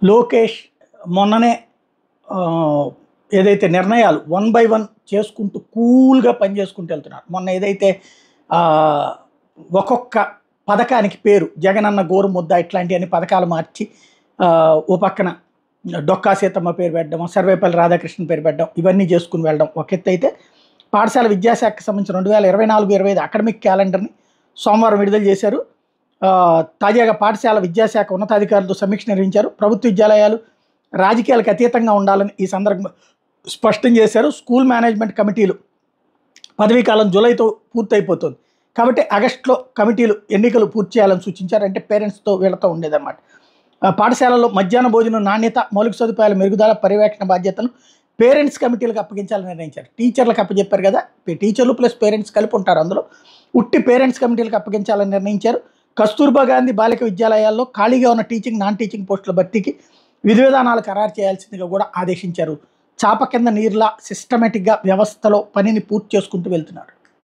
లోకేష్ మొన్ననే ఏదైతే నిర్ణయాలు 1 బై 1 చేసుకుంటూ కూల్గా పనిచేసుకుంటూ వెళ్తున్నారు. మొన్న ఏదైతే ఒక్కొక్క పథకానికి పేరు జగనన్న గోరుముద్ద ఇట్లాంటివన్నీ పథకాలు మార్చి ఓ పక్కన డొక్కా సీతమ్మ పేరు పెట్టడం, సర్వేపల్లి రాధాకృష్ణ పేరు పెట్టడం, ఇవన్నీ చేసుకుని వెళ్ళడం ఒక ఎత్తు అయితే, పాఠశాల విద్యాశాఖకు సంబంధించిన 2024-25 అకాడమిక్ క్యాలెండర్ని సోమవారం విడుదల చేశారు. తాజాగా పాఠశాల విద్యాశాఖ ఉన్నతాధికారులతో సమీక్ష నిర్వహించారు. ప్రభుత్వ విద్యాలయాలు రాజకీయాలకు అతీతంగా ఉండాలని ఈ సందర్భంగా స్పష్టం చేశారు. స్కూల్ మేనేజ్మెంట్ కమిటీలు పదవీకాలం జూలైతో పూర్తయిపోతుంది కాబట్టి ఆగస్టులో కమిటీలు ఎన్నికలు పూర్తి చేయాలని సూచించారు. అంటే పేరెంట్స్తో వీళ్ళతో ఉండేదన్నమాట. పాఠశాలలో మధ్యాహ్న భోజనం నాణ్యత, మౌలిక సదుపాయాల మెరుగుదల పర్యవేక్షణ బాధ్యతను పేరెంట్స్ కమిటీలకు అప్పగించాలని నిర్ణయించారు. టీచర్లకు అప్పచెప్పారు కదా, టీచర్లు ప్లస్ పేరెంట్స్ కలిపి ఉంటారు అందులో. ఉట్టి పేరెంట్స్ కమిటీలకు అప్పగించాలని నిర్ణయించారు. కస్తూర్బా గాంధీ బాలిక విద్యాలయాల్లో ఖాళీగా ఉన్న టీచింగ్, నాన్ టీచింగ్ పోస్టుల భర్తీకి విధి విధానాలు ఖరారు చేయాల్సిందిగా కూడా ఆదేశించారు. చాప కింద నీరులా సిస్టమేటిక్గా వ్యవస్థలో పనిని పూర్తి చేసుకుంటూ వెళ్తున్నారు.